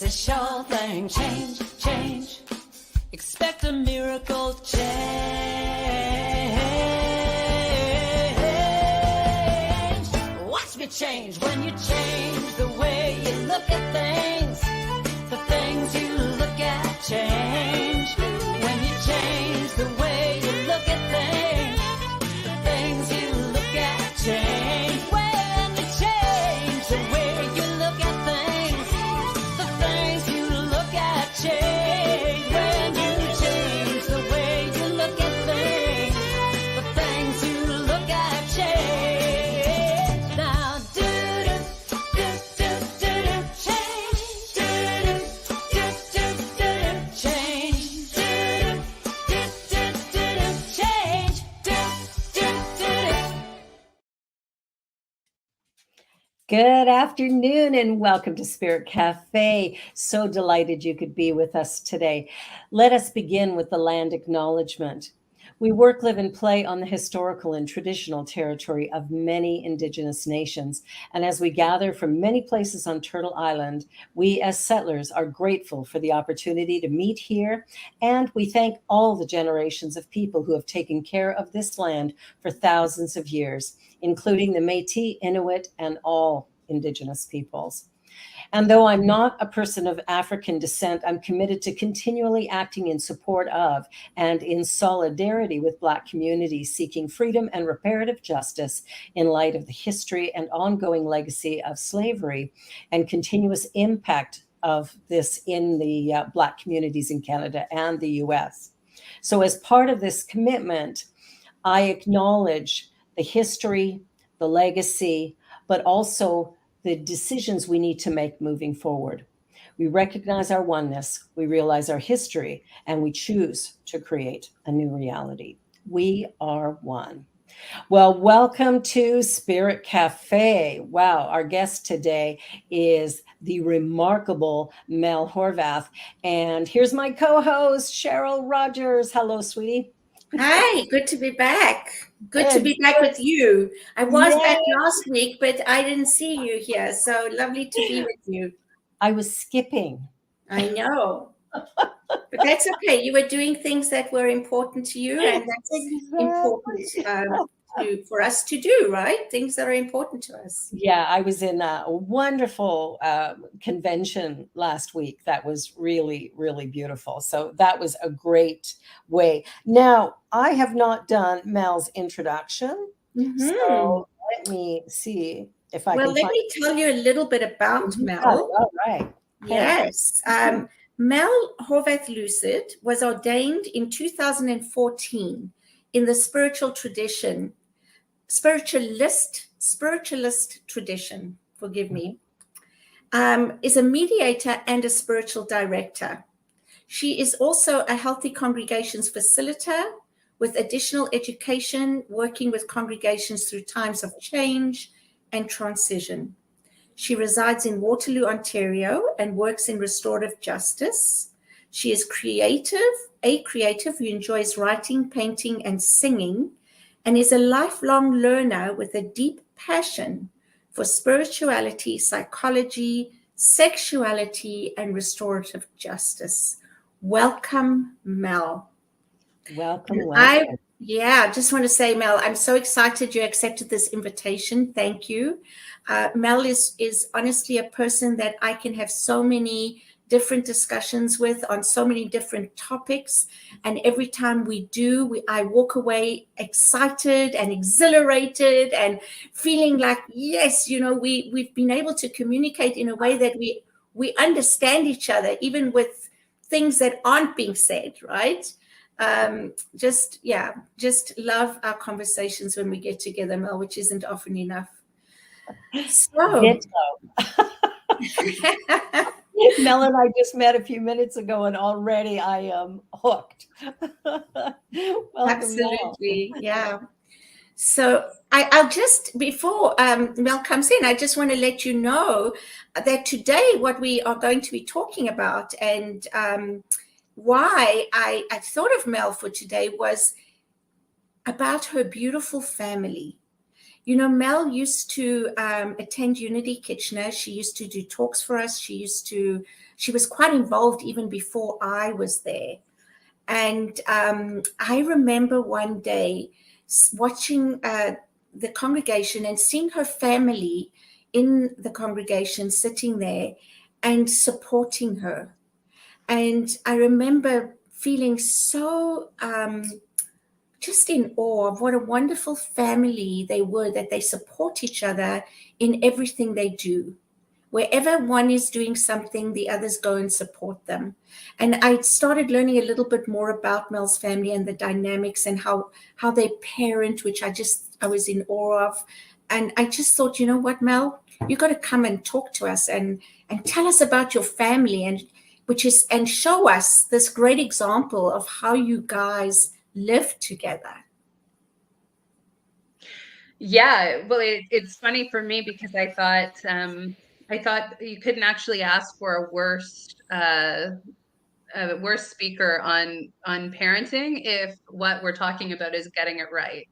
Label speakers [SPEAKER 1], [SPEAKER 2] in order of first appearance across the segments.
[SPEAKER 1] It's a sure thing. Change, change. Expect a miracle change. Watch me change when you change the way you look at things. The things you look at change. When you change the way you look at things, the things you look at change. When you change the way you look at things, the things you look at change. When you change the way you look at things, the things you look at change. Now do change. Change.
[SPEAKER 2] Good afternoon and welcome to Spirit Cafe. So delighted you could be with us today. Let us begin with the land acknowledgement. We work, live, and play on the historical and traditional territory of many Indigenous nations. And as we gather from many places on Turtle Island, we as settlers are grateful for the opportunity to meet here. And we thank all the generations of people who have taken care of this land for thousands of years, including the Métis, Inuit, and all Indigenous peoples. And though I'm not a person of African descent, I'm committed to continually acting in support of and in solidarity with Black communities seeking freedom and reparative justice in light of the history and ongoing legacy of slavery and continuous impact of this in the Black communities in Canada and the US. So as part of this commitment, I acknowledge the history, the legacy, but also the decisions we need to make moving forward. We recognize our oneness, we realize our history, and we choose to create a new reality. We are one. Well, welcome to Spirit Cafe. Wow, our guest today is the remarkable Mel Horvath. And here's my co-host, Cheryl Rogers. Hello, sweetie.
[SPEAKER 3] Hi, good to be back. Good to be back with you. I was back last week, but I didn't see you here. So lovely to be with you.
[SPEAKER 2] I was skipping.
[SPEAKER 3] I know. But that's okay. You were doing things that were important to you, and that's important for us to do, right? Things that are important to us.
[SPEAKER 2] Yeah, I was in a wonderful convention last week. That was really, really beautiful. So that was a great way. Now, I have not done Mel's introduction.
[SPEAKER 3] Mm-hmm.
[SPEAKER 2] So let me see if I can.
[SPEAKER 3] Well, let me tell you a little bit about Mel.
[SPEAKER 2] All right.
[SPEAKER 3] Yes. Mel Horvath-Lucid was ordained in 2014 in the spiritualist tradition, forgive me, is a mediator and a spiritual director. She is also a healthy congregations facilitator with additional education, working with congregations through times of change and transition. She resides in Waterloo, Ontario, and works in Restorative Justice. She is a creative who enjoys writing, painting, and singing, and is a lifelong learner with a deep passion for spirituality, psychology, sexuality, and restorative justice. Welcome, Mel.
[SPEAKER 2] Welcome.
[SPEAKER 3] I just want to say, Mel, I'm so excited you accepted this invitation. Thank you. Mel is honestly a person that I can have so many different discussions with on so many different topics. And every time we do, I walk away excited and exhilarated and feeling like, yes, we've been able to communicate in a way that we understand each other, even with things that aren't being said, right? Just love our conversations when we get together, Mel, which isn't often enough. So
[SPEAKER 2] Mel and I just met a few minutes ago, and already I am hooked.
[SPEAKER 3] Absolutely, Mel. Yeah. So I'll just, before Mel comes in, I just want to let you know that today what we are going to be talking about and why I thought of Mel for today was about her beautiful family. Mel used to attend Unity Kitchener. She used to do talks for us. She was quite involved even before I was there. And I remember one day watching the congregation and seeing her family in the congregation sitting there and supporting her. And I remember feeling so just in awe of what a wonderful family they were, that they support each other in everything they do. Wherever one is doing something, the others go and support them. And I started learning a little bit more about Mel's family and the dynamics and how they parent, which I was in awe of. And I just thought, you know what, Mel, you got to come and talk to us and tell us about your family, and show us this great example of how you guys live together.
[SPEAKER 4] Yeah, well, it's funny for me because I thought you couldn't actually ask for a worse speaker on parenting if what we're talking about is getting it right.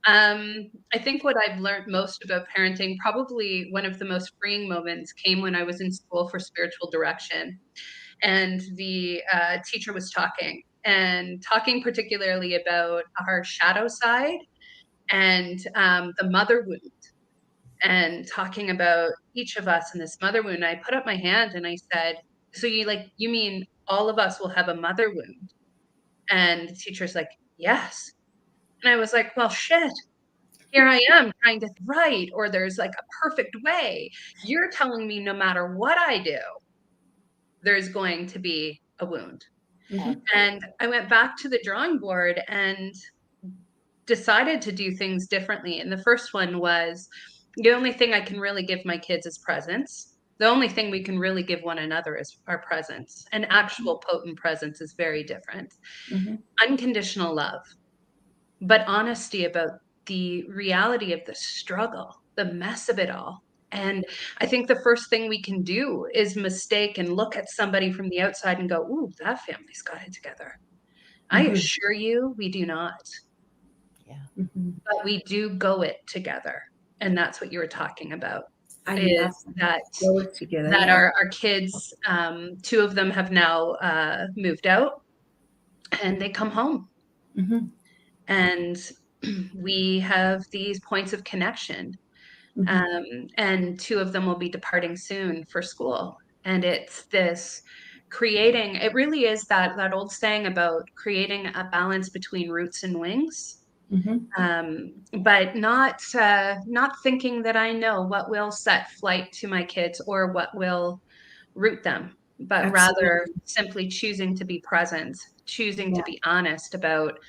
[SPEAKER 4] I think what I've learned most about parenting, probably one of the most freeing moments, came when I was in school for spiritual direction, and the teacher was talking particularly about our shadow side and the mother wound, and talking about each of us in this mother wound. I put up my hand and I said, so you mean all of us will have a mother wound? And the teacher's like, yes. And I was like, well, shit, here I am trying to write, or there's like a perfect way. You're telling me no matter what I do, there's going to be a wound.
[SPEAKER 3] Mm-hmm.
[SPEAKER 4] And I went back to the drawing board and decided to do things differently. And the first one was, the only thing I can really give my kids is presence. The only thing we can really give one another is our presence. And actual potent presence is very different.
[SPEAKER 3] Mm-hmm.
[SPEAKER 4] Unconditional love, but honesty about the reality of the struggle, the mess of it all. And I think the first thing we can do is mistake and look at somebody from the outside and go, ooh, that family's got it together. I assure you, we do not.
[SPEAKER 2] Yeah.
[SPEAKER 3] Mm-hmm.
[SPEAKER 4] But we do go it together. And that's what you were talking about.
[SPEAKER 3] I
[SPEAKER 4] Is
[SPEAKER 3] love
[SPEAKER 4] that
[SPEAKER 3] go it together.
[SPEAKER 4] that
[SPEAKER 3] Yeah.
[SPEAKER 4] our kids, two of them have now moved out, and they come home.
[SPEAKER 3] Mm-hmm.
[SPEAKER 4] And we have these points of connection.
[SPEAKER 3] Mm-hmm.
[SPEAKER 4] And two of them will be departing soon for school. And it's this creating, it really is that old saying about creating a balance between roots and wings.
[SPEAKER 3] Mm-hmm.
[SPEAKER 4] But not thinking that I know what will set flight to my kids or what will root them, but
[SPEAKER 3] Absolutely.
[SPEAKER 4] rather simply choosing to be present, choosing to be honest about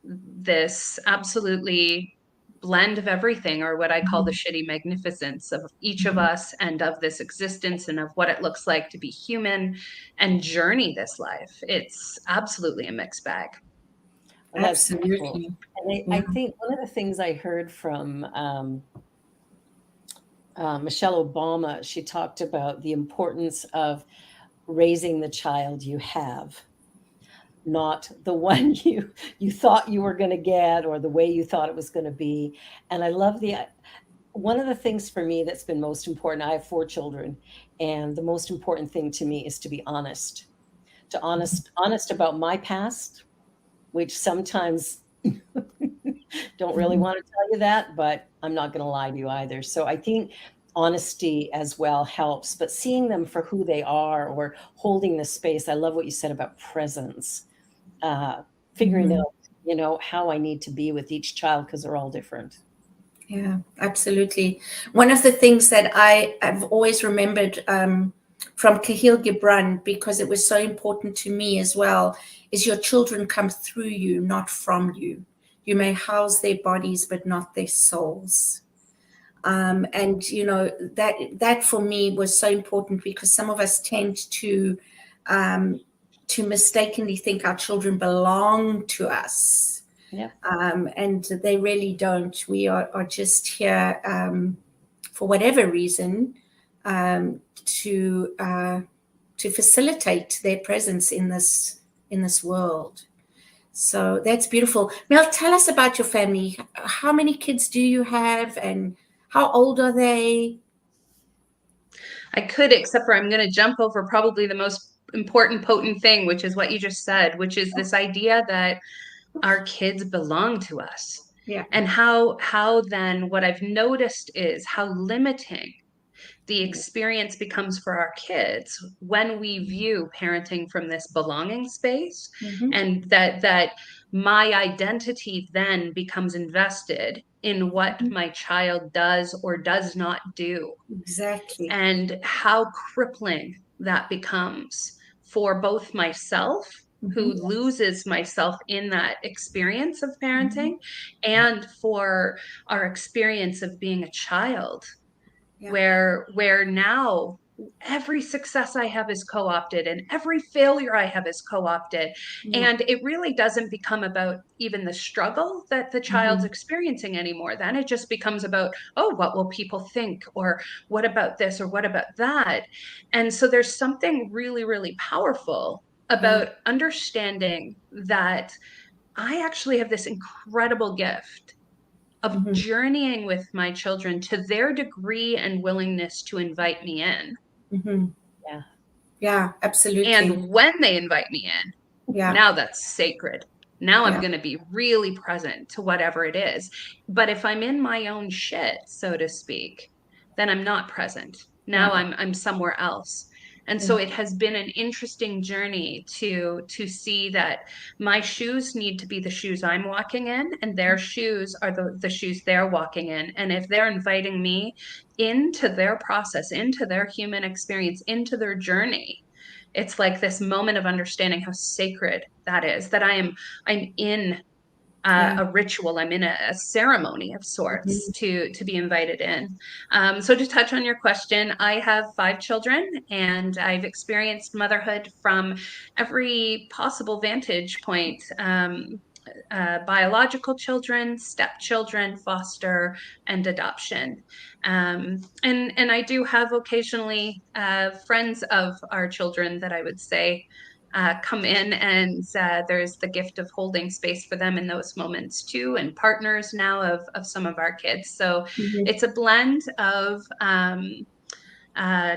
[SPEAKER 4] this absolutely blend of everything, or what I call the shitty magnificence of each of us and of this existence and of what it looks like to be human and journey this life. It's absolutely a mixed bag.
[SPEAKER 2] Well, that's
[SPEAKER 3] Absolutely.
[SPEAKER 2] beautiful. And I think one of the things I heard from Michelle Obama, she talked about the importance of raising the child you have, not the one you thought you were going to get or the way you thought it was going to be. And I love one of the things for me that's been most important, I have 4 children, and the most important thing to me is to be honest, honest about my past, which sometimes don't really want to tell you that, but I'm not going to lie to you either. So I think honesty as well helps, but seeing them for who they are, or holding the space. I love what you said about presence, figuring out, how I need to be with each child, because they're all different.
[SPEAKER 3] Yeah, absolutely. One of the things that I've always remembered from Cahill Gibran, because it was so important to me as well, is your children come through you, not from you. You may house their bodies, but not their souls. And that for me was so important, because some of us tend to mistakenly think our children belong to us.
[SPEAKER 2] Yeah.
[SPEAKER 3] And they really don't. We are just here for whatever reason to facilitate their presence in this world. So that's beautiful. Mel, tell us about your family. How many kids do you have, and how old are they?
[SPEAKER 4] I could, except for I'm going to jump over probably the most important, potent thing, which is what you just said, which is this idea that our kids belong to us.
[SPEAKER 3] Yeah.
[SPEAKER 4] And how then what I've noticed is how limiting the experience becomes for our kids when we view parenting from this belonging space, and that my identity then becomes invested in what my child does or does not do,
[SPEAKER 3] Exactly.
[SPEAKER 4] and how crippling that becomes for both myself, who loses myself in that experience of parenting, and for our experience of being a child, where now every success I have is co-opted and every failure I have is co-opted. And it really doesn't become about even the struggle that the child's experiencing anymore. Then it just becomes about, oh, what will people think? Or what about this? Or what about that? And so there's something really, really powerful about understanding that I actually have this incredible gift of journeying with my children to their degree and willingness to invite me in.
[SPEAKER 2] Yeah.
[SPEAKER 3] Yeah, absolutely.
[SPEAKER 4] And when they invite me in, now that's sacred. Now I'm going to be really present to whatever it is. But if I'm in my own shit, so to speak, then I'm not present. Now I'm somewhere else. And so it has been an interesting journey to see that my shoes need to be the shoes I'm walking in, and their shoes are the shoes they're walking in. And if they're inviting me into their process, into their human experience, into their journey, it's like this moment of understanding how sacred that is, that I'm in a ritual, I'm in a ceremony of sorts to be invited in. So to touch on your question, I have 5 children, and I've experienced motherhood from every possible vantage point. Biological children, stepchildren, foster, and adoption. And I do have occasionally friends of our children that I would say come in, and there's the gift of holding space for them in those moments too, and partners now of some of our kids. So it's a blend of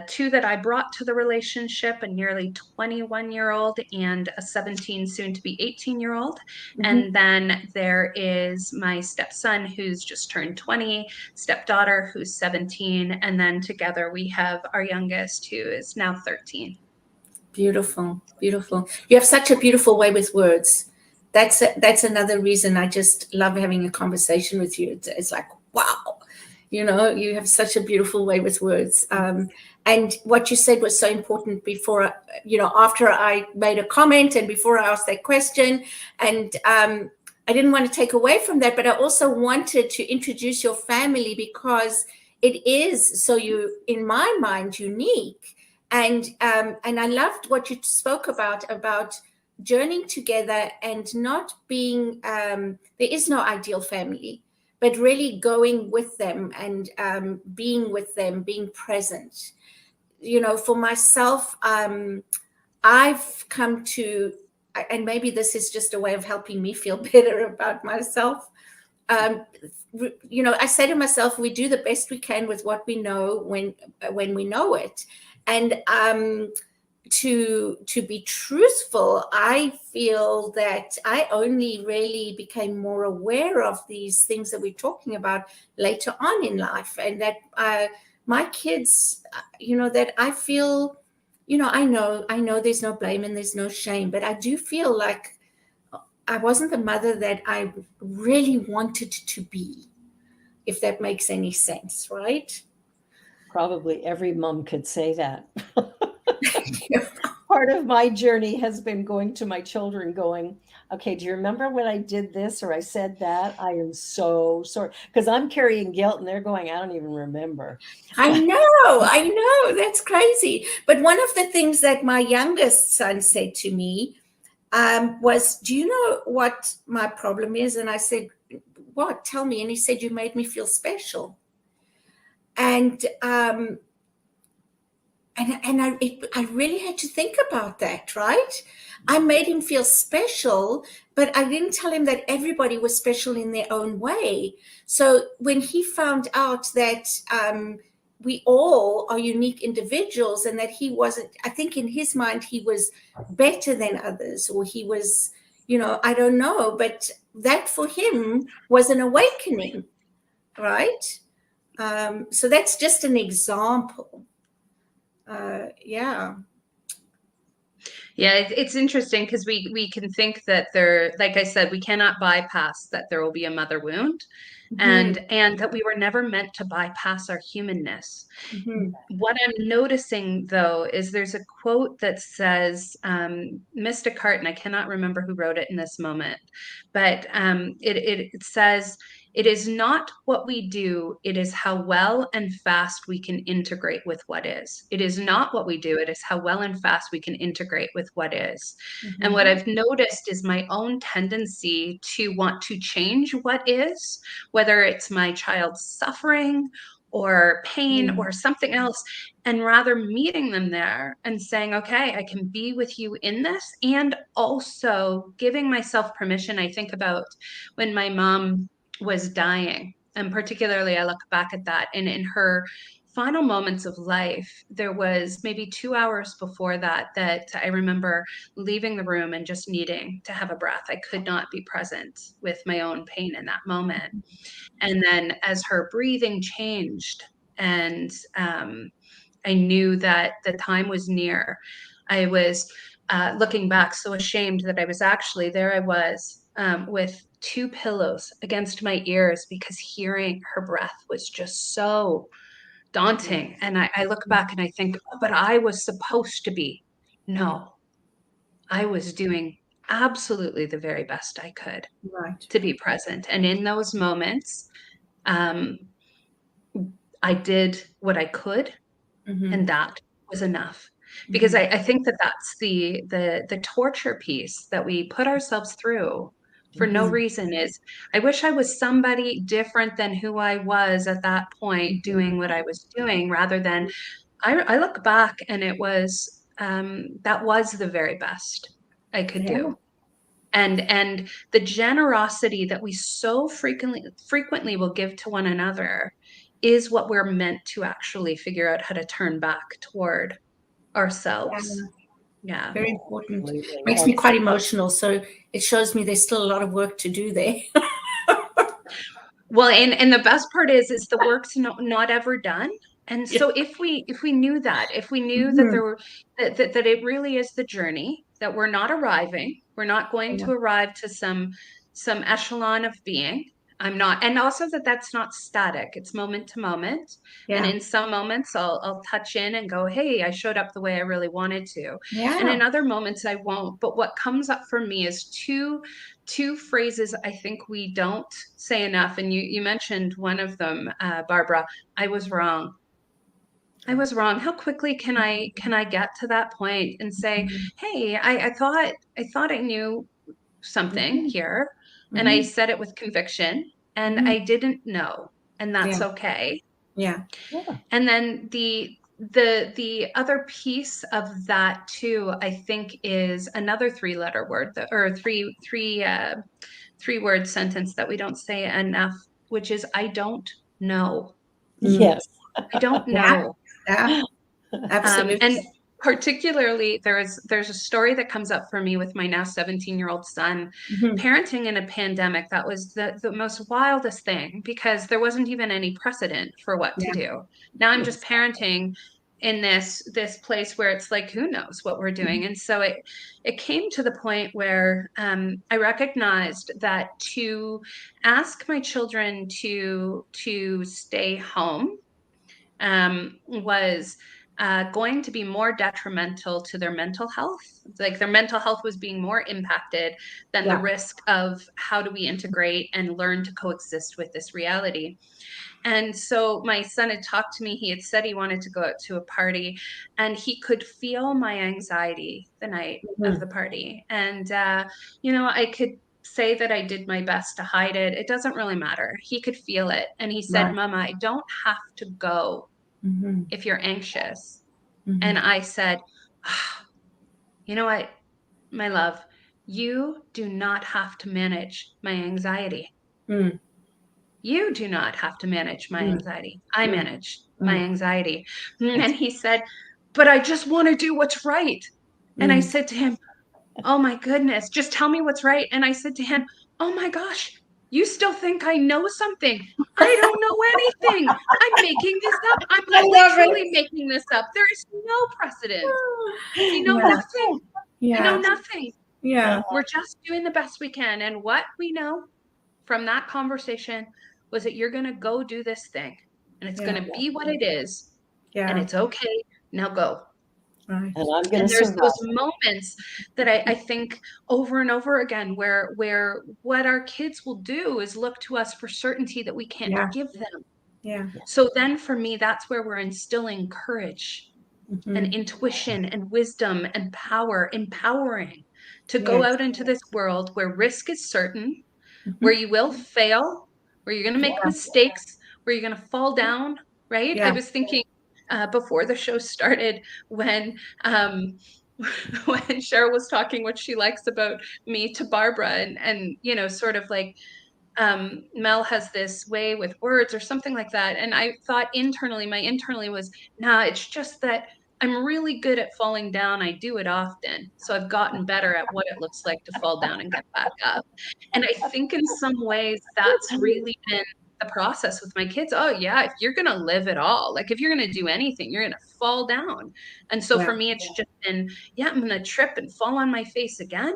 [SPEAKER 4] 2 that I brought to the relationship, a nearly 21-year-old and a 17, soon to be 18-year-old. And then there is my stepson who's just turned 20, stepdaughter who's 17, and then together we have our youngest who is now 13.
[SPEAKER 3] Beautiful, beautiful. You have such a beautiful way with words. That's another reason I just love having a conversation with you. It's like, wow, you have such a beautiful way with words. And what you said was so important before, after I made a comment and before I asked that question. And I didn't want to take away from that, but I also wanted to introduce your family because it is so in my mind, unique. And I loved what you spoke about journeying together and not being, there is no ideal family, but really going with them and being with them, being present. For myself, I've come to, and maybe this is just a way of helping me feel better about myself. I say to myself, we do the best we can with what we know when we know it. And to be truthful, I feel that I only really became more aware of these things that we're talking about later on in life, and that my kids, that I feel, I know there's no blame and there's no shame, but I do feel like I wasn't the mother that I really wanted to be, if that makes any sense, right?
[SPEAKER 2] Probably every mom could say that. Part of my journey has been going to my children going, okay, do you remember when I did this or I said that? I am so sorry. Because I'm carrying guilt and they're going, I don't even remember.
[SPEAKER 3] I know. That's crazy. But one of the things that my youngest son said to me was, do you know what my problem is? And I said, what? Tell me. And he said, you made me feel special. And I really had to think about that, right? I made him feel special, but I didn't tell him that everybody was special in their own way. So when he found out that we all are unique individuals and that he wasn't, I think in his mind, he was better than others, or he was, I don't know, but that for him was an awakening, right? So that's just an example. Yeah.
[SPEAKER 4] Yeah, it's interesting because we can think that there, like I said, we cannot bypass that there will be a mother wound, and that we were never meant to bypass our humanness. What I'm noticing though is there's a quote that says, Mystic Heart, and I cannot remember who wrote it in this moment, but it says, "It is not what we do, it is how well and fast we can integrate with what is. It is not what we do, it is how well and fast we can integrate with what is." And what I've noticed is my own tendency to want to change what is, whether it's my child's suffering or pain or something else, and rather meeting them there and saying, okay, I can be with you in this, and also giving myself permission. I think about when my mom was dying, and particularly I look back at that, and in her final moments of life, there was maybe 2 hours before that I remember leaving the room and just needing to have a breath. I could not be present with my own pain in that moment. And then as her breathing changed, and I knew that the time was near, I was looking back so ashamed that I was actually there. I was with 2 pillows against my ears because hearing her breath was just so daunting. And I look back and I think, but I was supposed to be. No, I was doing absolutely the very best I could to be present. And in those moments, I did what I could, and that was enough. Because I think that that's the torture piece that we put ourselves through for no reason is, I wish I was somebody different than who I was at that point doing what I was doing, rather than I look back and it was that was the very best I could do. And the generosity that we so frequently will give to one another is what we're meant to actually figure out how to turn back toward ourselves. Yeah.
[SPEAKER 3] Very important. Makes me quite emotional. So it shows me there's still a lot of work to do there.
[SPEAKER 4] Well, and the best part is the work's not ever done. And so if we knew that, if we knew that there were that it really is the journey, that we're not arriving, we're not going to arrive to some echelon of being. I'm not, and also that that's not static. It's moment to moment. And in some moments I'll touch in and go, hey, I showed up the way I really wanted to. And in other moments I won't. But what comes up for me is two phrases I think we don't say enough. And you mentioned one of them, Barbara. I was wrong. I was wrong. How quickly can I get to that point and say, hey, I thought I knew something here, and I said it with conviction, and I didn't know, and that's okay. And then the other piece of that too, I think, is another 3-letter word or three word sentence that we don't say enough, which is I don't know.
[SPEAKER 2] Yes.
[SPEAKER 4] I don't know.
[SPEAKER 3] Absolutely.
[SPEAKER 4] And particularly there's a story that comes up for me with my now 17-year-old son. Parenting in a pandemic, that was the most wildest thing, because there wasn't even any precedent for what to do. Now I'm just parenting in this place where it's like, who knows what we're doing. And so it came to the point where I recognized that to ask my children to stay home was going to be more detrimental to their mental health. Like their mental health was being more impacted than the risk of how do we integrate and learn to coexist with this reality. And so my son had talked to me. He had said he wanted to go out to a party, and he could feel my anxiety the night of the party. And, I could say that I did my best to hide it. It doesn't really matter. He could feel it. And he said, Mama, I don't have to go if you're anxious. And I said, you know what? my love, you do not have to manage my anxiety.
[SPEAKER 3] Mm,
[SPEAKER 4] You do not have to manage my
[SPEAKER 3] mm,
[SPEAKER 4] anxiety. I
[SPEAKER 3] mm,
[SPEAKER 4] manage my
[SPEAKER 3] mm,
[SPEAKER 4] anxiety. And he said, but I just want to do what's right. And I
[SPEAKER 3] mm.
[SPEAKER 4] said to him, oh my goodness, just tell me what's right. And I said to him, oh my gosh, you still think I know something? I don't know anything. I'm making this up. I'm
[SPEAKER 3] I love
[SPEAKER 4] literally
[SPEAKER 3] it.
[SPEAKER 4] making this up. There is no precedent. We know
[SPEAKER 3] Yeah,
[SPEAKER 4] nothing. We know
[SPEAKER 3] yeah,
[SPEAKER 4] nothing.
[SPEAKER 3] yeah,
[SPEAKER 4] We're just doing the best we can. And what we know from that conversation was that you're going to go do this thing and it's going
[SPEAKER 3] yeah,
[SPEAKER 4] to be what it is. And
[SPEAKER 3] yeah.
[SPEAKER 4] it's okay. Now go.
[SPEAKER 3] Right.
[SPEAKER 2] And I'm going to
[SPEAKER 4] And there's
[SPEAKER 2] survive.
[SPEAKER 4] those moments that I think over and over again where what our kids will do is look to us for certainty that we can't
[SPEAKER 3] Yeah,
[SPEAKER 4] give them.
[SPEAKER 3] yeah.
[SPEAKER 4] So then for me, that's where we're instilling courage and
[SPEAKER 3] Mhm.
[SPEAKER 4] intuition and wisdom and power, empowering to go
[SPEAKER 3] Yes.
[SPEAKER 4] out into this world where risk is certain, where
[SPEAKER 3] Mhm.
[SPEAKER 4] you will fail, where you're going to make
[SPEAKER 3] Yeah,
[SPEAKER 4] mistakes, where you're going to fall down, right? I
[SPEAKER 3] yeah,
[SPEAKER 4] was thinking before the show started when when Cheryl was talking what she likes about me to Barbara and you know, sort of like Mel has this way with words or something like that. And I thought internally, my internally was, nah, it's just that I'm really good at falling down. I do it often. So I've gotten better at what it looks like to fall down and get back up. And I think in some ways that's really been the process with my kids. Oh yeah, if you're going to live at all, like if you're going to do anything, you're going to fall down. And so
[SPEAKER 3] yeah,
[SPEAKER 4] for me, it's just been, yeah, I'm going to trip and fall on my face again.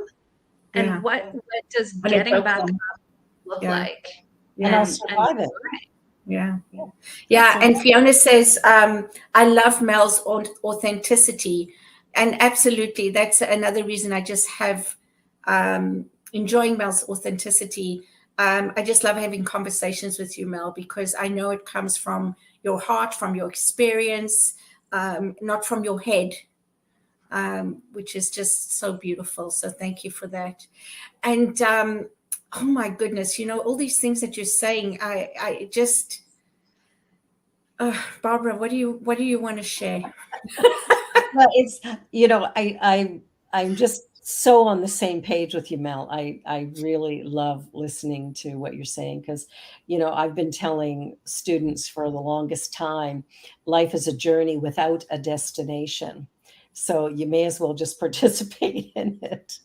[SPEAKER 3] yeah.
[SPEAKER 4] And what does
[SPEAKER 3] And it's
[SPEAKER 4] getting back
[SPEAKER 3] okay.
[SPEAKER 4] look
[SPEAKER 3] Yeah,
[SPEAKER 4] like?
[SPEAKER 2] And I'll
[SPEAKER 3] yeah,
[SPEAKER 4] And
[SPEAKER 2] survive it.
[SPEAKER 3] yeah.
[SPEAKER 2] Yeah.
[SPEAKER 3] Yeah,
[SPEAKER 2] So,
[SPEAKER 3] and Fiona says, I love Mel's authenticity. And absolutely, that's another reason I just have enjoying Mel's authenticity. I just love having conversations with you, Mel, because I know it comes from your heart, from your experience, not from your head, which is just so beautiful. So thank you for that. And oh my goodness, you know, all these things that you're saying, I just, Barbara, what do you want to share?
[SPEAKER 2] well, it's, you know, I'm just so on the same page with you, Mel. I really love listening to what you're saying because, you know, I've been telling students for the longest time, life is a journey without a destination. So you may as well just participate in it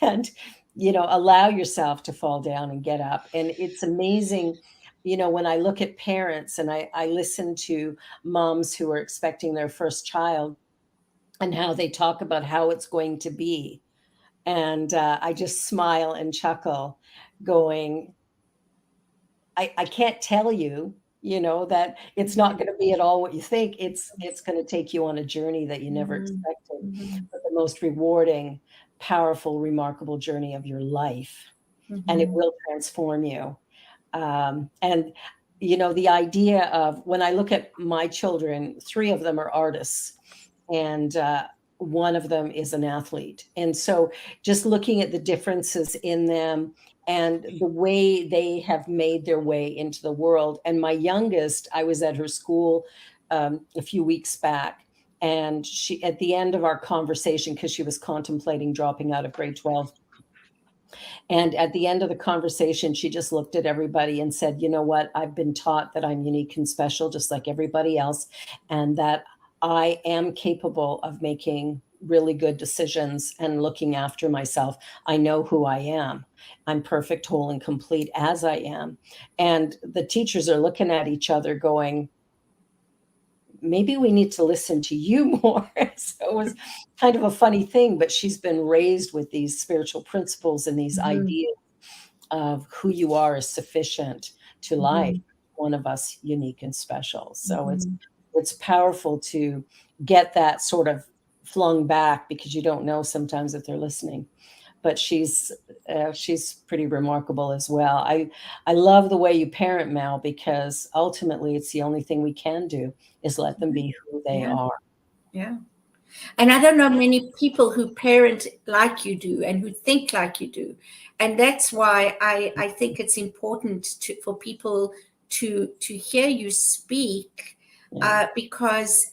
[SPEAKER 2] and, you know, allow yourself to fall down and get up. And it's amazing, you know, when I look at parents and I listen to moms who are expecting their first child and how they talk about how it's going to be. And I just smile and chuckle, going, I can't tell you, you know, that it's not going to be at all what you think. It's going to take you on a journey that you never
[SPEAKER 3] Mhm,
[SPEAKER 2] expected,
[SPEAKER 3] mhm,
[SPEAKER 2] but the most rewarding, powerful, remarkable journey of your life. And it
[SPEAKER 3] mhm,
[SPEAKER 2] will transform you. And you know, the idea of when I look at my children, 3 of them are artists, and one of them is an athlete. And so just looking at the differences in them and the way they have made their way into the world. And my youngest, I was at her school a few weeks back, and she, at the end of our conversation, because she was contemplating dropping out of grade 12, and at the end of the conversation, she just looked at everybody and said, you know what? I've been taught that I'm unique and special, just like everybody else, and that I am capable of making really good decisions and looking after myself. I know who I am. I'm perfect, whole, and complete as I am. And the teachers are looking at each other going, maybe we need to listen to you more. So it was kind of a funny thing, but she's been raised with these spiritual principles and these
[SPEAKER 3] mhm,
[SPEAKER 2] ideas of who you are is sufficient to life,
[SPEAKER 3] mhm,
[SPEAKER 2] one of us unique and special. So
[SPEAKER 3] mhm.
[SPEAKER 2] it's powerful to get that sort of flung back because you don't know sometimes if they're listening. But she's pretty remarkable as well. I love the way you parent, Mal, because ultimately it's the only thing we can do is let them be who they
[SPEAKER 3] Yeah,
[SPEAKER 2] are.
[SPEAKER 3] yeah. And I don't know many people who parent like you do and who think like you do. And that's why I think it's important for people to hear you speak
[SPEAKER 2] Yeah.
[SPEAKER 3] because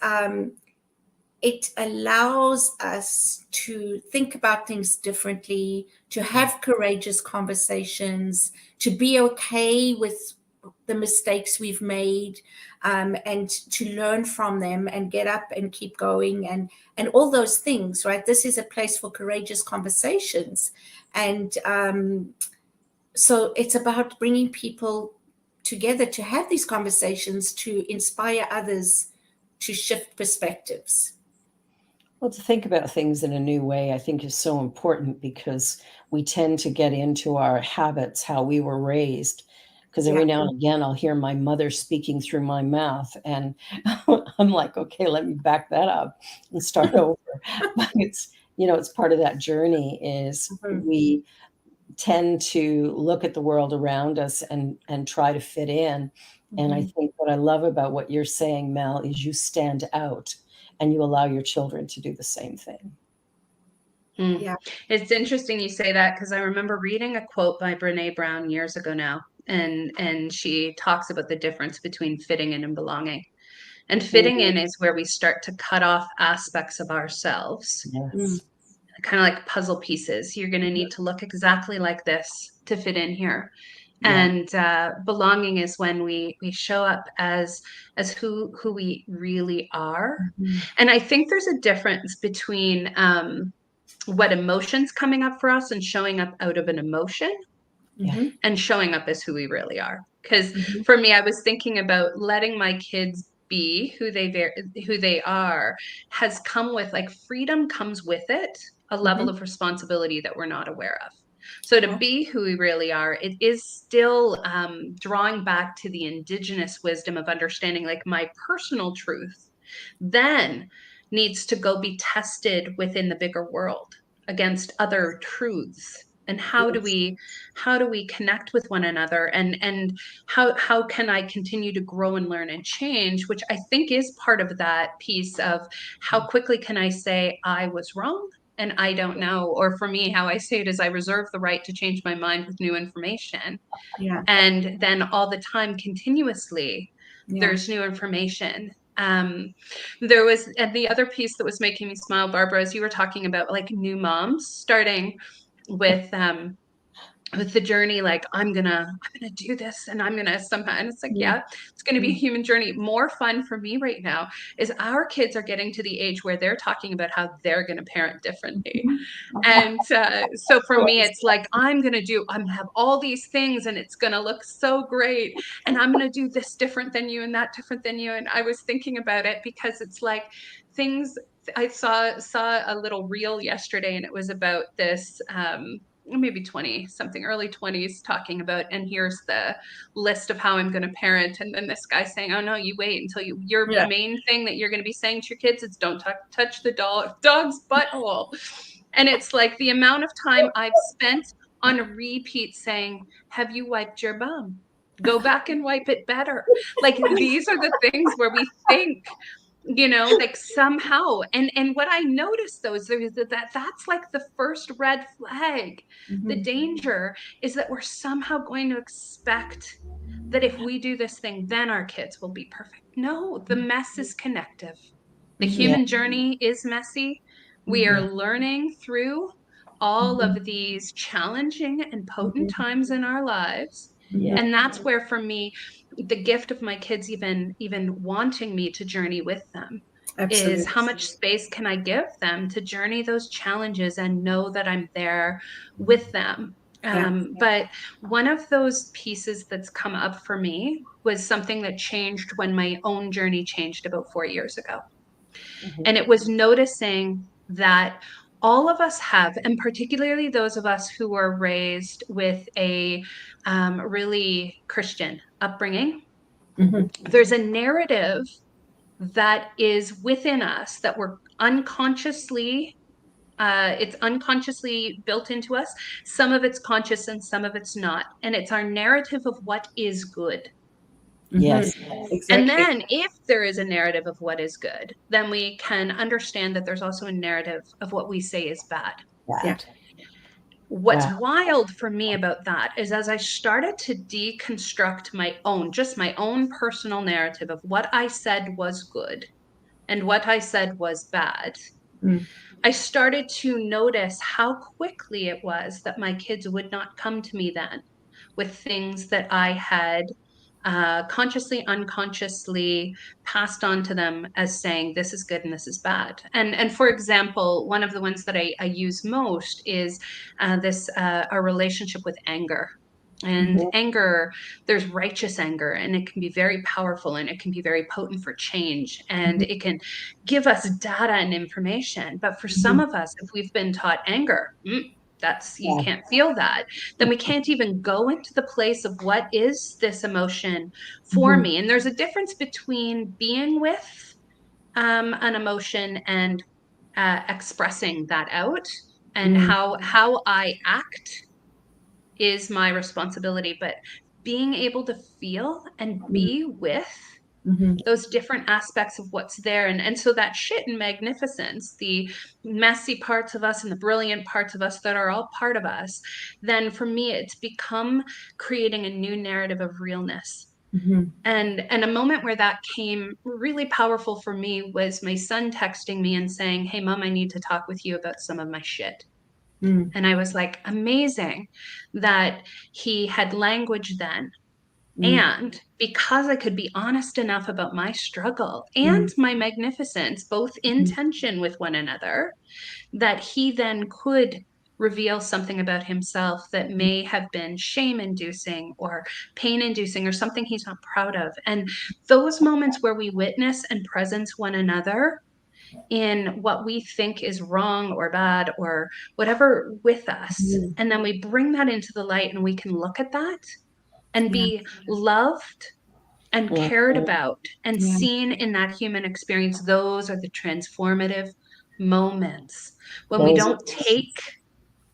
[SPEAKER 3] it allows us to think about things differently, to have courageous conversations, to be okay with the mistakes we've made, and to learn from them and get up and keep going, and all those things, right? This is a place for courageous conversations. And so it's about bringing people together to have these conversations, to inspire others to shift perspectives.
[SPEAKER 2] Well, to think about things in a new way, I think is so important, because we tend to get into our habits, how we were raised. Because every now and again, I'll hear my mother speaking through my mouth, and I'm like, okay, let me back that up and start over. But it's, it's part of that journey is we tend to look at the world around us and try to fit in. And I think what I love about what you're saying, Mel, is you stand out and you allow your children to do the same thing.
[SPEAKER 3] Yeah.
[SPEAKER 4] It's interesting you say that, because I remember reading a quote by Brene Brown years ago now, and she talks about the difference between fitting in and belonging. And fitting in is where we start to cut off aspects of ourselves.
[SPEAKER 2] Yes.
[SPEAKER 4] Kind of like puzzle pieces. You're going to need to look exactly like this to fit in here.
[SPEAKER 2] Yeah.
[SPEAKER 4] And belonging is when we show up as who we really are. And I think there's a difference between what emotion's coming up for us and showing up out of an emotion, and showing up as who we really are. Because for me, I was thinking about letting my kids be who they are has come with, like, freedom comes with it, a level of responsibility that we're not aware of. So to be who we really are, it is still drawing back to the indigenous wisdom of understanding, like, my personal truth then needs to go be tested within the bigger world against other truths. And how do we connect with one another, and how can I continue to grow and learn and change, which I think is part of that piece of how quickly can I say I was wrong and I don't know. Or for me, how I say it is I reserve the right to change my mind with new information. And then all the time, continuously, there's new information. There was, and the other piece that was making me smile, Barbara, as you were talking about, like, new moms starting with the journey, like, I'm gonna do this, and I'm gonna somehow, and it's like, yeah, it's gonna be a human journey. More fun for me right now is our kids are getting to the age where they're talking about how they're gonna parent differently. And so for me, it's like, I'm gonna have all these things, and it's gonna look so great, and I'm gonna do this different than you and that different than you. And I was thinking about it because it's like things. I saw a little reel yesterday, and it was about this maybe 20 something, early 20s, talking about, and here's the list of how I'm going to parent, and then this guy saying, oh no, you wait until your main thing that you're going to be saying to your kids is don't touch the dog's butthole. And it's like the amount of time I've spent on a repeat saying, have you wiped your bum? Go back and wipe it better. Like, these are the things where we think, like, somehow, and what I noticed, though, is that's like the first red flag. The danger is that we're somehow going to expect that if we do this thing, then our kids will be perfect. No, the mess is connective. The human journey is messy. We are learning through all of these challenging and potent times in our lives. And that's where, for me, the gift of my kids even wanting me to journey with them is how much space can I give them to journey those challenges and know that I'm there with them. But one of those pieces that's come up for me was something that changed when my own journey changed about 4 years ago. And it was noticing that all of us have, and particularly those of us who were raised with a really Christian upbringing, there's a narrative that is within us that we're unconsciously, it's unconsciously built into us. Some of it's conscious and some of it's not. And it's our narrative of what is good.
[SPEAKER 2] Yes, exactly.
[SPEAKER 4] And then if there is a narrative of what is good, then we can understand that there's also a narrative of what we say is bad. What's wild for me about that is, as I started to deconstruct my own personal narrative of what I said was good, and what I said was bad,
[SPEAKER 3] Mm.
[SPEAKER 4] I started to notice how quickly it was that my kids would not come to me then with things that I had consciously, unconsciously passed on to them as saying this is good and this is bad. And for example, one of the ones that I use most is this our relationship with anger. And
[SPEAKER 2] Mhm.
[SPEAKER 4] anger, there's righteous anger, and it can be very powerful and it can be very potent for change. And it can give us data and information. But for some of us, if we've been taught anger, that's you
[SPEAKER 2] Yeah.
[SPEAKER 4] can't feel that, then we can't even go into the place of what is this emotion for me. And there's a difference between being with an emotion and expressing that out, and how I act is my responsibility, but being able to feel and be with those different aspects of what's there. And so that shit and magnificence, the messy parts of us and the brilliant parts of us that are all part of us, then for me, it's become creating a new narrative of realness. And a moment where that came really powerful for me was my son texting me and saying, "Hey, Mom, I need to talk with you about some of my shit." And I was like, amazing that he had language then. And because I could be honest enough about my struggle and my magnificence, both in tension with one another, that he then could reveal something about himself that may have been shame inducing or pain inducing or something he's not proud of. And those moments where we witness and presence one another in what we think is wrong or bad or whatever with us, and then we bring that into the light and we can look at that and be loved and cared about and seen in that human experience. Those are the transformative moments when we
[SPEAKER 2] Those are,
[SPEAKER 4] don't take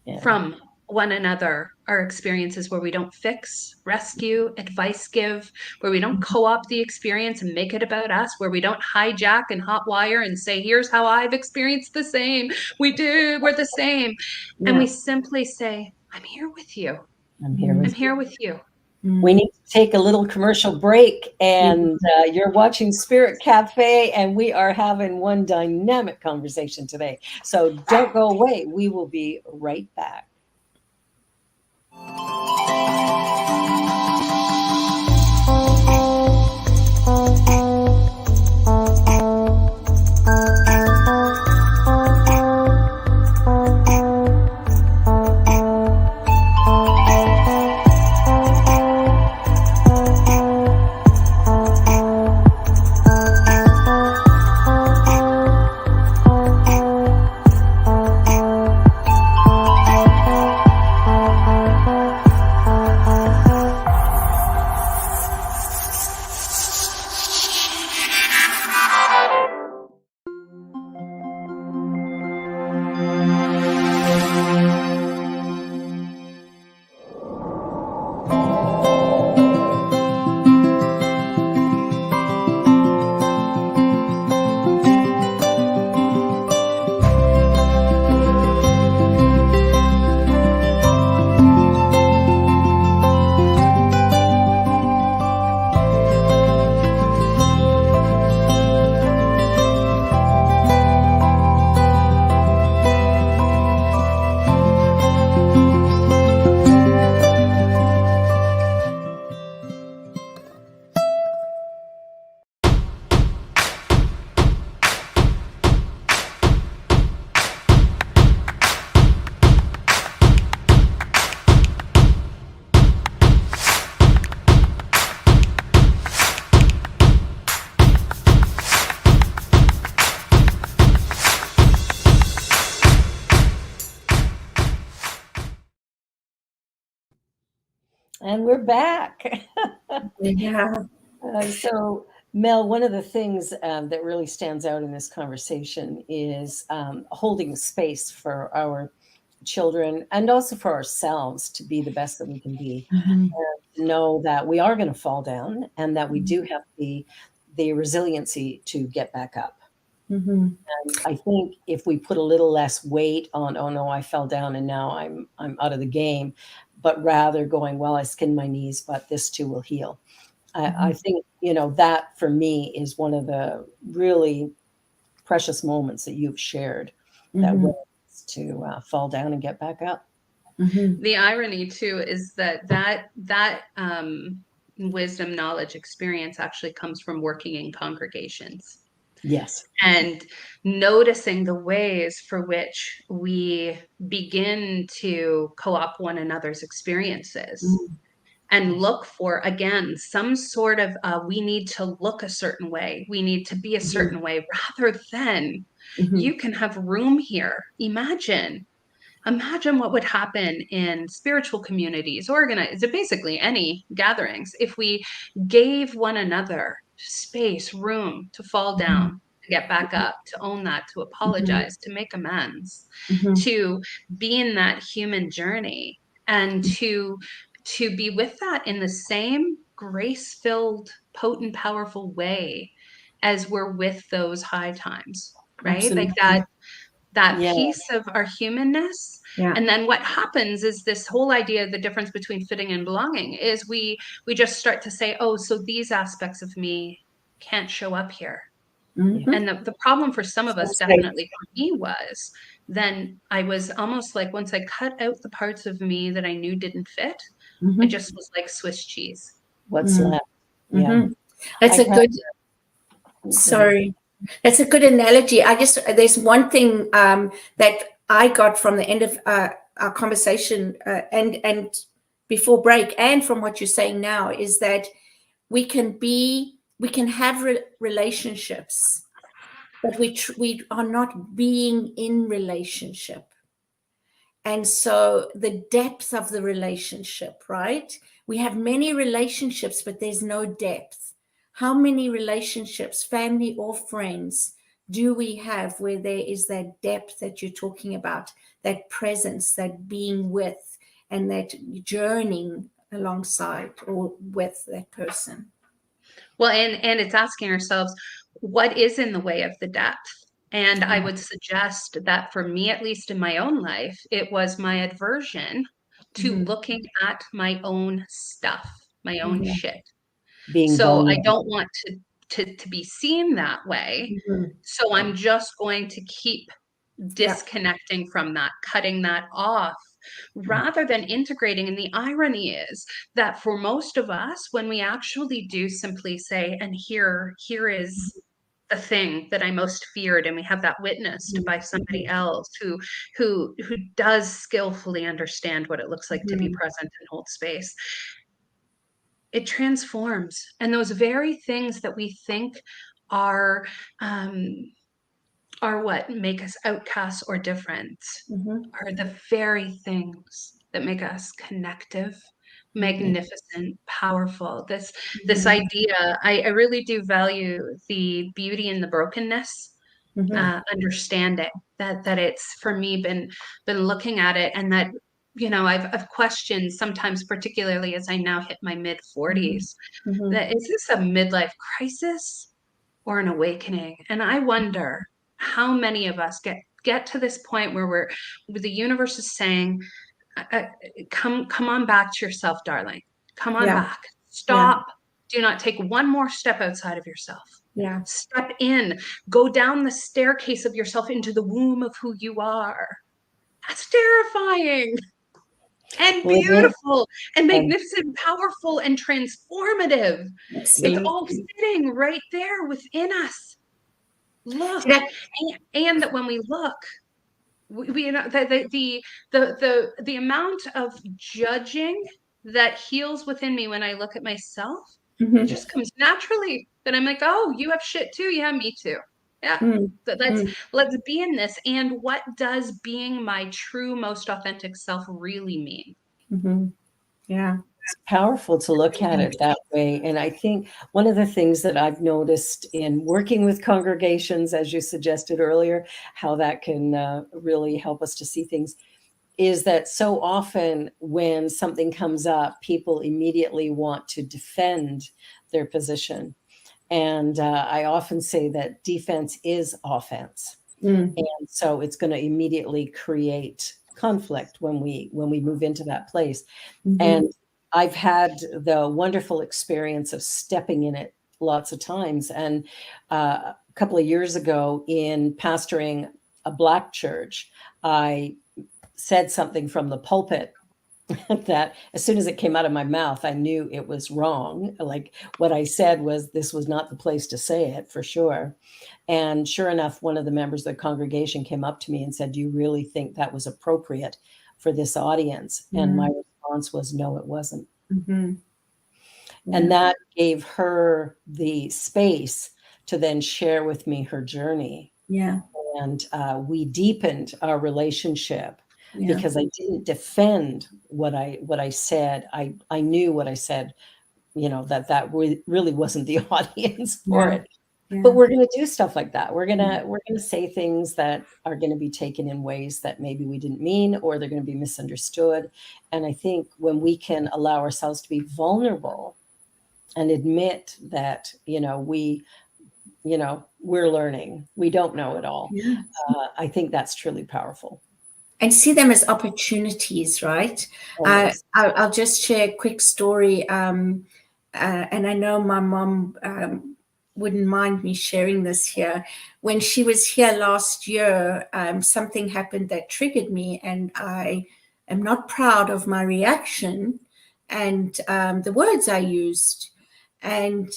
[SPEAKER 2] yeah.
[SPEAKER 4] from one another our experiences, where we don't fix, rescue, advice give, where we don't co-opt the experience and make it about us, where we don't hijack and hotwire and say, here's how I've experienced the same. We're the same. And we simply say, I'm here with you.
[SPEAKER 2] I'm here
[SPEAKER 4] I'm
[SPEAKER 2] with
[SPEAKER 4] here with you.
[SPEAKER 2] We need to take a little commercial break, and you're watching Spirit Cafe, and we are having one dynamic conversation today. So don't go away. We will be right back. And we're back. So, Mel, one of the things that really stands out in this conversation is holding space for our children and also for ourselves to be the best that we can be. And to know that we are going to fall down and that we do have the resiliency to get back up. And I think if we put a little less weight on, oh no, I fell down and now I'm out of the game, but rather going, well, I skinned my knees, but this too will heal. I think, that for me is one of the really precious moments that you've shared, that willingness to fall down and get back up.
[SPEAKER 4] The irony too is that wisdom, knowledge, experience actually comes from working in congregations.
[SPEAKER 2] Yes.
[SPEAKER 4] And noticing the ways for which we begin to co-opt one another's experiences and look for, again, some sort of, we need to look a certain way. We need to be a certain way, rather than you can have room here. Imagine what would happen in spiritual communities, organized, basically any gatherings, if we gave one another space, room to fall down, to get back up, to own that, to apologize, to make amends, to be in that human journey, and to be with that in the same grace-filled, potent, powerful way as we're with those high times, right?
[SPEAKER 3] Absolutely.
[SPEAKER 4] Like that piece of our humanness. And then what happens is this whole idea of the difference between fitting and belonging is we just start to say, oh, so these aspects of me can't show up here. And the problem for some of us, definitely for me, was then I was almost like, once I cut out the parts of me that I knew didn't fit, I just was like Swiss cheese.
[SPEAKER 2] What's left? Yeah.
[SPEAKER 3] That's a good, sorry. That's a good analogy. There's one thing that I got from the end of our conversation and before break, and from what you're saying now, is that we can have relationships, but we are not being in relationship. And so the depth of the relationship, right? We have many relationships, but there's no depth. How many relationships, family or friends, do we have where there is that depth that you're talking about, that presence, that being with, and that journeying alongside or with that person?
[SPEAKER 4] Well, and it's asking ourselves, what is in the way of the depth? And I would suggest that for me, at least in my own life, it was my aversion to looking at my own stuff, my own shit. So I don't want to be seen that way. So I'm just going to keep disconnecting from that, cutting that off, rather than integrating. And the irony is that for most of us, when we actually do simply say, and here is the thing that I most feared, and we have that witnessed by somebody else who does skillfully understand what it looks like to be present and hold space, it transforms. And those very things that we think are what make us outcasts or different are the very things that make us connective, magnificent, powerful. This idea, I really do value the beauty in the brokenness, understanding that it's, for me, been looking at it, and that, you know, I've questioned sometimes, particularly as I now hit my mid-40s, that is this a midlife crisis or an awakening? And I wonder how many of us get to this point where the universe is saying, come on back to yourself, darling. Come on back. Stop. Do not take one more step outside of yourself. Step in. Go down the staircase of yourself into the womb of who you are. That's terrifying and beautiful and magnificent, powerful and transformative. It's all sitting right there within us. Look, and that when we look, we, you know, the amount of judging that heals within me when I look at myself, it just comes naturally. That I'm like, oh, you have shit too. Yeah, me too. Yeah. Let's be in this. And what does being my true, most authentic self really mean?
[SPEAKER 3] Yeah.
[SPEAKER 2] It's powerful to look at it that way. And I think one of the things that I've noticed in working with congregations, as you suggested earlier, how that can really help us to see things, is that so often when something comes up, people immediately want to defend their position. And I often say that defense is offense. And so it's going to immediately create conflict when we move into that place. And I've had the wonderful experience of stepping in it lots of times. And a couple of years ago, in pastoring a Black church, I said something from the pulpit that as soon as it came out of my mouth, I knew it was wrong. Like what I said was, this was not the place to say it, for sure. And sure enough, one of the members of the congregation came up to me and said, "Do you really think that was appropriate for this audience?" And my response was, "No, it wasn't."
[SPEAKER 3] Mm-hmm. Yeah.
[SPEAKER 2] And that gave her the space to then share with me her journey.
[SPEAKER 3] Yeah.
[SPEAKER 2] And we deepened our relationship.
[SPEAKER 3] Yeah.
[SPEAKER 2] Because I didn't defend what I said. I knew what I said, that really wasn't the audience for it.
[SPEAKER 3] Yeah.
[SPEAKER 2] But we're going to do stuff like that. We're going to say things that are going to be taken in ways that maybe we didn't mean, or they're going to be misunderstood. And I think when we can allow ourselves to be vulnerable and admit that, we're learning, we don't know it all.
[SPEAKER 3] Yeah.
[SPEAKER 2] I think that's truly powerful.
[SPEAKER 3] And see them as opportunities, right? I'll just share a quick story. And I know my mom wouldn't mind me sharing this here. When she was here last year, something happened that triggered me, and I am not proud of my reaction and the words I used. And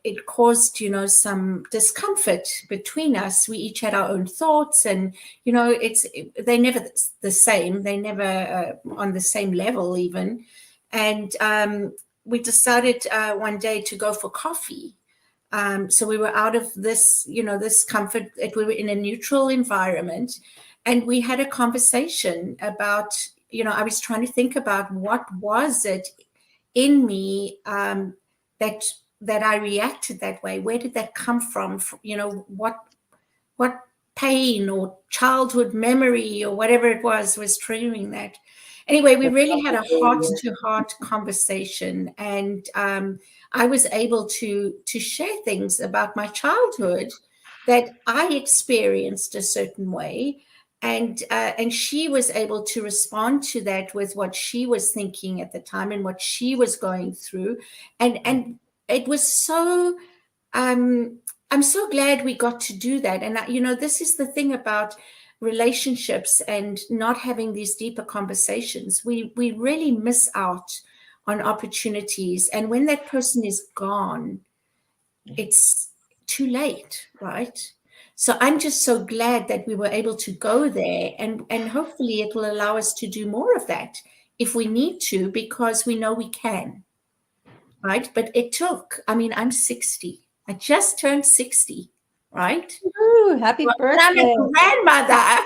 [SPEAKER 3] it caused, some discomfort between us. We each had our own thoughts, and, they're never the same. They're never on the same level even. And we decided one day to go for coffee. So we were out of this, this comfort. We were in a neutral environment, and we had a conversation about, I was trying to think about what was it in me that I reacted that way. Where did that come from? What pain or childhood memory or whatever it was triggering that. Anyway, we really had a heart-to-heart conversation, and I was able to share things about my childhood that I experienced a certain way, and she was able to respond to that with what she was thinking at the time and what she was going through, and it was so. I'm so glad we got to do that, and this is the thing about relationships and not having these deeper conversations. We really miss out on opportunities, and when that person is gone, it's too late, right? So I'm just so glad that we were able to go there, and hopefully it will allow us to do more of that if we need to, because we know we can, right? But it took, I'm 60. I just turned 60, right?
[SPEAKER 2] Ooh, happy birthday.
[SPEAKER 3] I'm a grandmother.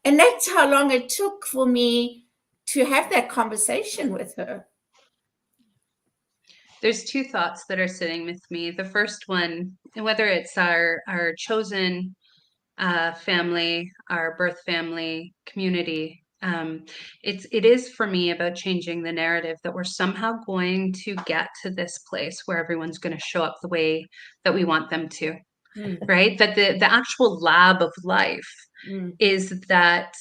[SPEAKER 3] And that's how long it took for me to have that conversation with her.
[SPEAKER 4] There's two thoughts that are sitting with me. The first one, whether it's our chosen family, our birth family, community, it is for me about changing the narrative that we're somehow going to get to this place where everyone's going to show up the way that we want them to, right? That the actual lab of life is that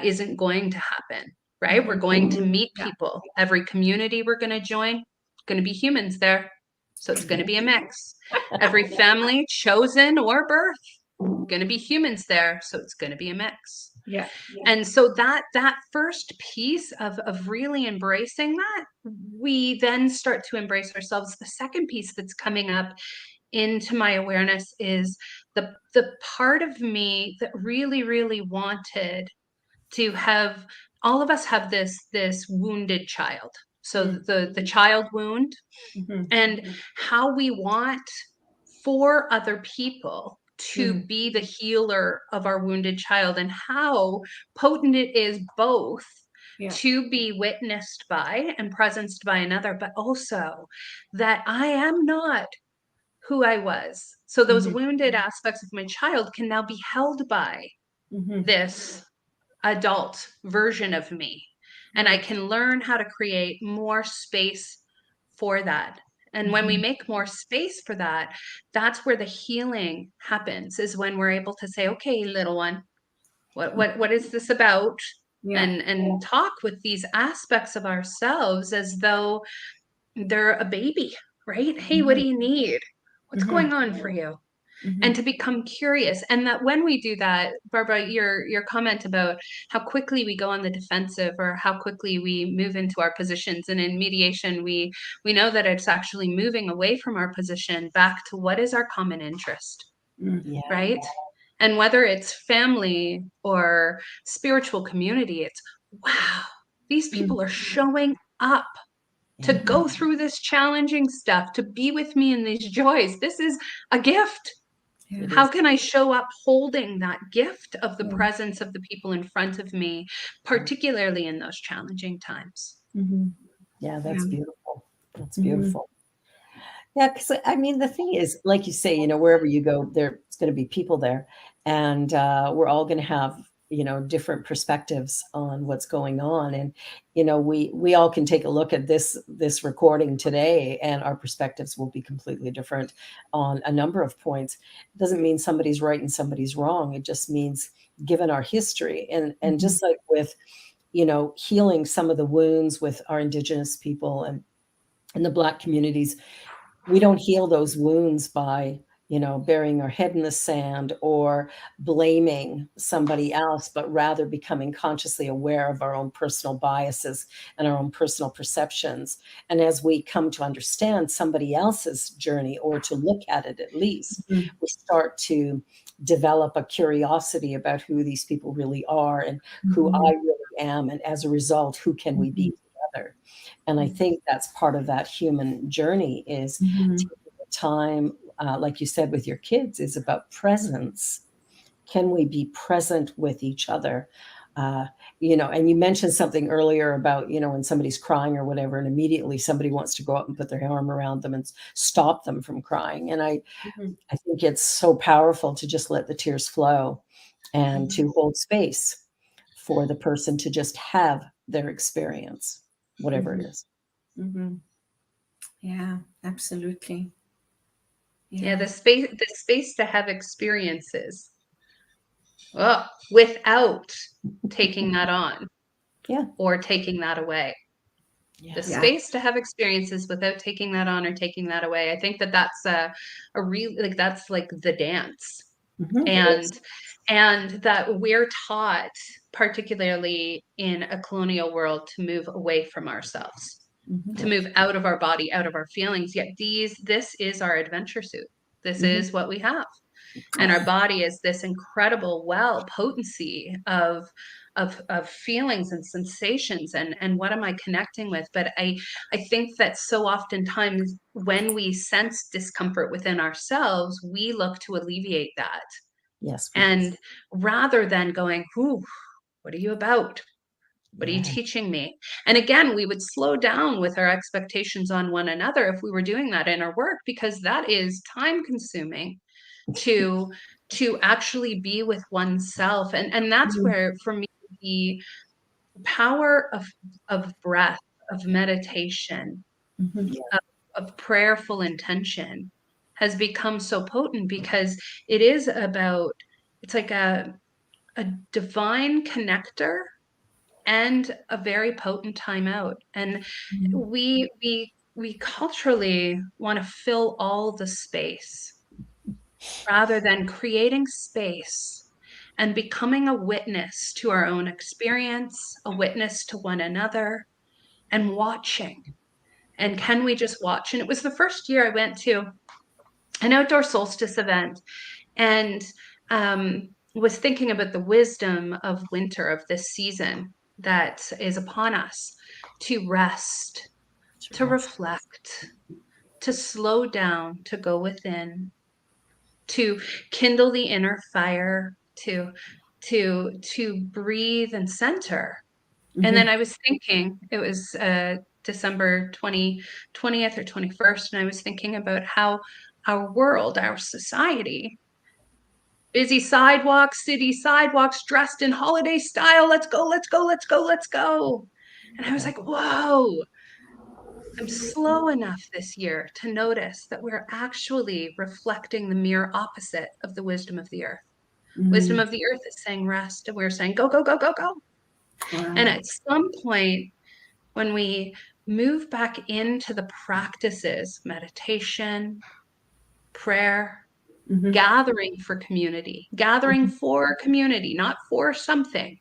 [SPEAKER 4] isn't going to happen, right? We're going to meet people. Every community we're going to join, going to be humans there. So it's going to be a mix. Every family, chosen or birth, going to be humans there. So it's going to be a mix.
[SPEAKER 3] Yeah.
[SPEAKER 4] And so that first piece of really embracing that, we then start to embrace ourselves. The second piece that's coming up into my awareness is the part of me that really, really wanted to have, all of us have this wounded child. So the child wound, and how we want for other people to be the healer of our wounded child, and how potent it is both to be witnessed by and presenced by another, but also that I am not who I was. So those wounded aspects of my child can now be held by this adult version of me. And I can learn how to create more space for that. And when we make more space for that, that's where the healing happens, is when we're able to say, okay, little one, what is this about? and talk with these aspects of ourselves as though they're a baby, right? Hey, what do you need? What's going on for you? And to become curious. And that when we do that, Barbara, your comment about how quickly we go on the defensive or how quickly we move into our positions. And in mediation, we know that it's actually moving away from our position back to what is our common interest, right? And whether it's family or spiritual community, it's, wow, these people are showing up to go through this challenging stuff, to be with me in these joys. This is a gift. How can I show up holding that gift of the presence of the people in front of me, particularly in those challenging times?
[SPEAKER 2] Yeah, that's beautiful. That's beautiful. Yeah, because I mean, the thing is, like you say, wherever you go, there's going to be people there, and we're all going to have, different perspectives on what's going on. And, we all can take a look at this recording today, and our perspectives will be completely different on a number of points. It doesn't mean somebody's right and somebody's wrong. It just means, given our history, and just like with, healing some of the wounds with our Indigenous people and the Black communities, we don't heal those wounds by, burying our head in the sand or blaming somebody else, but rather becoming consciously aware of our own personal biases and our own personal perceptions. And as we come to understand somebody else's journey, or to look at it at least, we start to develop a curiosity about who these people really are and who I really am. And as a result, who can we be together? And I think that's part of that human journey, is taking the time, like you said, with your kids, is about presence. Can we be present with each other? And you mentioned something earlier about, when somebody's crying or whatever, and immediately somebody wants to go up and put their arm around them and stop them from crying. And I think it's so powerful to just let the tears flow and to hold space for the person to just have their experience, whatever it is.
[SPEAKER 3] Yeah, absolutely.
[SPEAKER 4] Yeah, the space to have experiences without taking that on or taking that away. The space to have experiences without taking that on or taking that away. I think that's a real, like, that's like the dance. And that we're taught, particularly in a colonial world, to move away from ourselves, to move out of our body, out of our feelings. Yet this is our adventure suit. This is what we have. And our body is this incredible potency of feelings and sensations, and what am I connecting with? But I think that so oftentimes when we sense discomfort within ourselves, we look to alleviate that.
[SPEAKER 2] Yes.
[SPEAKER 4] And rather than going, "Ooh, what are you about? What are you teaching me?" And again, we would slow down with our expectations on one another if we were doing that in our work, because that is time consuming to actually be with oneself. And that's where, for me, the power of breath, of meditation, of prayerful intention has become so potent, because it is about, it's like a divine connector and a very potent timeout. And we culturally want to fill all the space rather than creating space and becoming a witness to our own experience, a witness to one another, and watching. And can we just watch? And it was the first year I went to an outdoor solstice event, and was thinking about the wisdom of winter, of this season that is upon us, to rest, to reflect, to slow down, to go within, to kindle the inner fire, to breathe and center. And then I was thinking, it was December 20th or 21st, and I was thinking about how our world, our society, busy sidewalks, city sidewalks, dressed in holiday style. Let's go, let's go, let's go, let's go. And I was like, whoa, I'm slow enough this year to notice that we're actually reflecting the mere opposite of the wisdom of the earth. Wisdom of the earth is saying rest, and we're saying go, go, go, go, go.
[SPEAKER 3] Wow.
[SPEAKER 4] And at some point, when we move back into the practices, meditation, prayer,
[SPEAKER 3] Mhm.
[SPEAKER 4] gathering for community, gathering for community, not for something,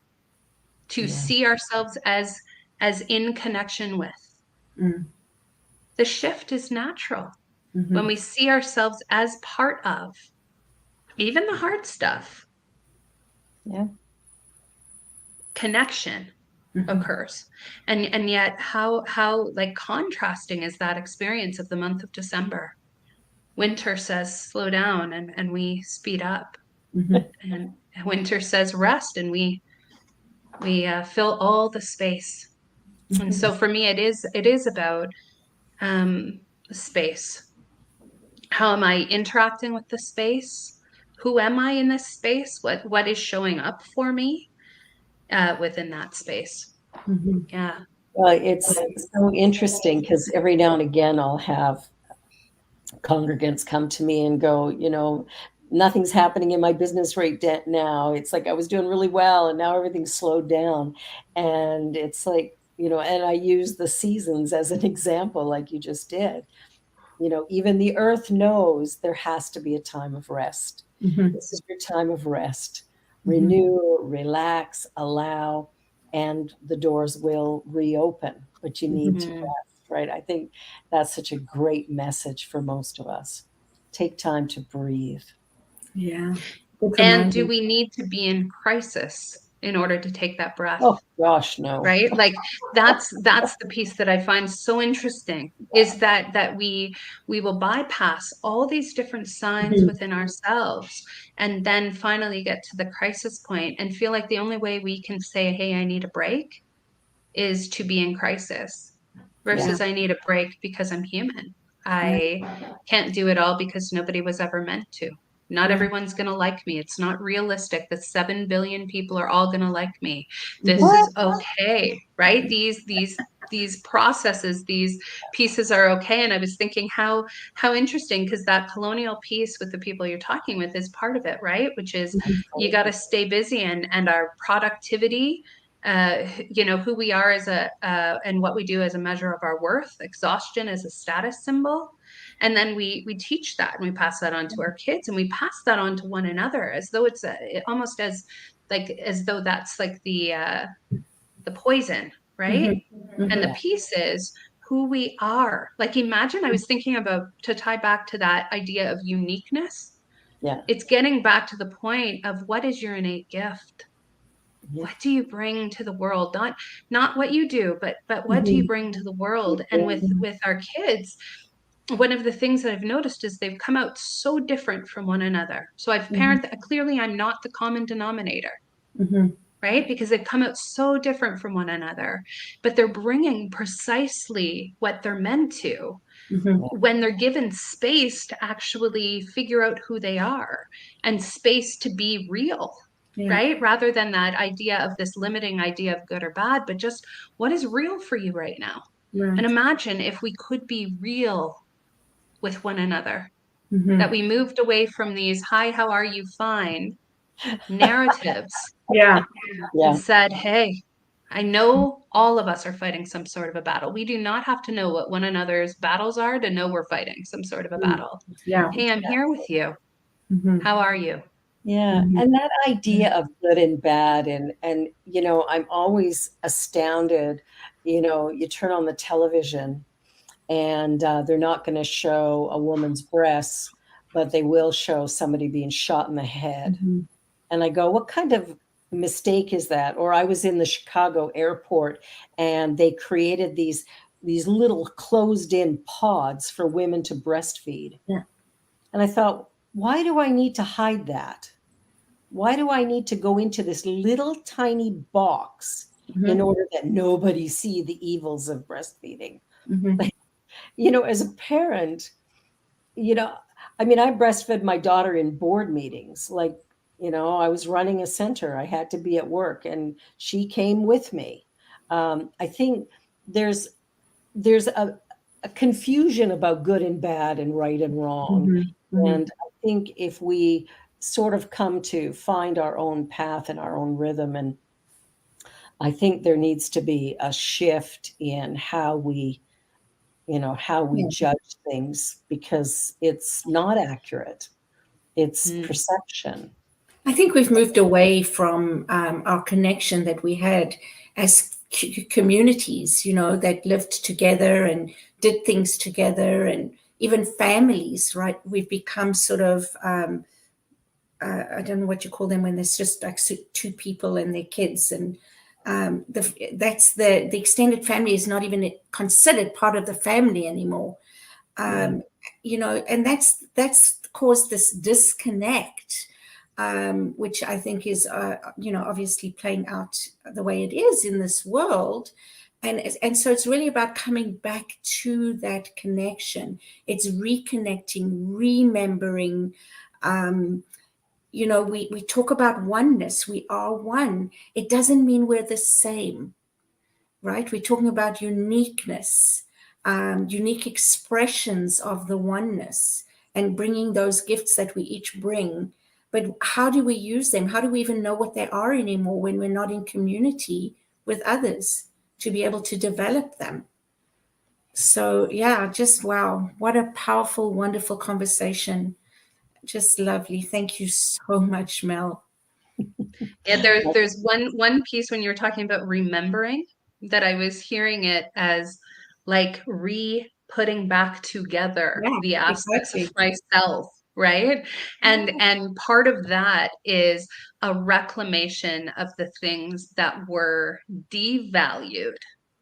[SPEAKER 4] to
[SPEAKER 2] Yeah.
[SPEAKER 4] see ourselves as in connection with.
[SPEAKER 3] Mm.
[SPEAKER 4] The shift is natural.
[SPEAKER 3] Mhm.
[SPEAKER 4] When we see ourselves as part of even the hard stuff,
[SPEAKER 2] Yeah.
[SPEAKER 4] connection
[SPEAKER 3] Mhm.
[SPEAKER 4] occurs. And yet how like contrasting is that experience of the month of December. Winter says slow down, and we speed up.
[SPEAKER 3] Mhm.
[SPEAKER 4] And winter says rest, and we fill all the space. And so for me, it is about space. How am I interacting with the space? Who am I in this space? What is showing up for me within that space?
[SPEAKER 3] Mhm.
[SPEAKER 4] Yeah.
[SPEAKER 2] Well, it's so interesting because every now and again I'll have congregants come to me and go, nothing's happening in my business right now. It's like I was doing really well and now everything's slowed down. And it's like, and I use the seasons as an example, like you just did. Even the earth knows there has to be a time of rest.
[SPEAKER 3] Mhm.
[SPEAKER 2] This is your time of rest.
[SPEAKER 3] Mhm.
[SPEAKER 2] Renew, relax, allow, and the doors will reopen, but you need to
[SPEAKER 4] Mhm.
[SPEAKER 2] rest, right? I think that's such a great message for most of us. Take time to breathe.
[SPEAKER 3] Yeah. Good
[SPEAKER 4] And do
[SPEAKER 3] reminder.
[SPEAKER 4] we need to be in crisis in order to take that breath?
[SPEAKER 2] Oh gosh, no.
[SPEAKER 4] Right? Like that's the piece that I find so interesting, is that we will bypass all these different signs
[SPEAKER 3] Mhm.
[SPEAKER 4] within ourselves and then finally get to the crisis point and feel like the only way we can say, hey, I need a break, is to be in crisis, versus I need a break because I'm human. I can't do it all because nobody was ever meant to. Not
[SPEAKER 3] Yeah.
[SPEAKER 4] everyone's going to like me. It's not realistic that 7 billion people are all going to like me. This
[SPEAKER 3] Mhm.
[SPEAKER 4] is okay, right? These processes, these pieces are okay. And I was thinking how interesting, because that colonial piece with the people you're talking with is part of it, right? Which is you got to stay busy, and our productivity, who we are as and what we do as a measure of our worth, exhaustion as a status symbol. And then we teach that, and we pass that on to our kids, and we pass that on to one another, as though it's almost as though that's like the poison, right?
[SPEAKER 3] Mhm.
[SPEAKER 4] And the
[SPEAKER 3] Mhm.
[SPEAKER 4] piece is who we are. Like, imagine, I was thinking about, to tie back to that idea of uniqueness,
[SPEAKER 2] Yeah.
[SPEAKER 4] it's getting back to the point of what is your innate gift?
[SPEAKER 2] Yeah.
[SPEAKER 4] What do you bring to the world? Not what you do, but what do you bring to the world? And with our kids, one of the things that I've noticed is they've come out so different from one another. So I've parented, clearly I'm not the common denominator,
[SPEAKER 3] Mhm.
[SPEAKER 4] right? Because they've come out so different from one another, but they're bringing precisely what they're meant to,
[SPEAKER 3] Mhm.
[SPEAKER 4] when they're given space to actually figure out who they are, and space to be real.
[SPEAKER 3] Yeah.
[SPEAKER 4] Right? Rather than that idea of this limiting idea of good or bad, but just what is real for you right now.
[SPEAKER 3] Right.
[SPEAKER 4] And imagine if we could be real with one another,
[SPEAKER 3] Mhm.
[SPEAKER 4] that we moved away from these hi, how are you, fine narratives,
[SPEAKER 3] Yeah.
[SPEAKER 2] Yeah.
[SPEAKER 4] and said, hey, I know all of us are fighting some sort of a battle. We do not have to know what one another's battles are to know we're fighting some sort of a battle.
[SPEAKER 3] Yeah.
[SPEAKER 4] Hey, I'm here with you.
[SPEAKER 3] Mhm.
[SPEAKER 4] How are you?
[SPEAKER 2] Yeah,
[SPEAKER 3] Mhm.
[SPEAKER 2] and that idea of good and bad, and I'm always astounded. You turn on the television, and they're not going to show a woman's breasts, but they will show somebody being shot in the head.
[SPEAKER 3] Mhm.
[SPEAKER 2] And I go, what kind of mistake is that? Or I was in the Chicago airport, and they created these little closed-in pods for women to breastfeed.
[SPEAKER 3] Yeah.
[SPEAKER 2] And I thought, why do I need to hide that? Why do I need to go into this little tiny box in
[SPEAKER 3] Mhm.
[SPEAKER 2] order that nobody see the evils of breastfeeding?
[SPEAKER 3] Mhm.
[SPEAKER 2] As a parent, I mean, I breastfed my daughter in board meetings. Like, I was running a center. I had to be at work, and she came with me. I think there's a confusion about good and bad and right and wrong.
[SPEAKER 3] Mhm. Mhm.
[SPEAKER 2] And I think if we sort of come to find our own path and our own rhythm and I think there needs to be a shift in how we, how we judge things, because it's not accurate. It's perception.
[SPEAKER 3] I think we've moved away from our connection that we had as communities, that lived together and did things together, and even families, right? We've become sort of, I don't know what you call them when there's just like two people and their kids, and that's the extended family is not even considered part of the family anymore. And that's caused this disconnect, which I think is, obviously playing out the way it is in this world. And so it's really about coming back to that connection. It's reconnecting, remembering. We talk about oneness. We are one. It doesn't mean we're the same, right? We're talking about uniqueness, unique expressions of the oneness, and bringing those gifts that we each bring. But how do we use them? How do we even know what they are anymore when we're not in community with others to be able to develop them? So, yeah, just wow. What a powerful, wonderful conversation. Just lovely. Thank you so much, Mel.
[SPEAKER 4] Yeah, there's one piece when you were talking about remembering that I was hearing it as like putting back together the aspects of myself, right? And part of that is a reclamation of the things that were devalued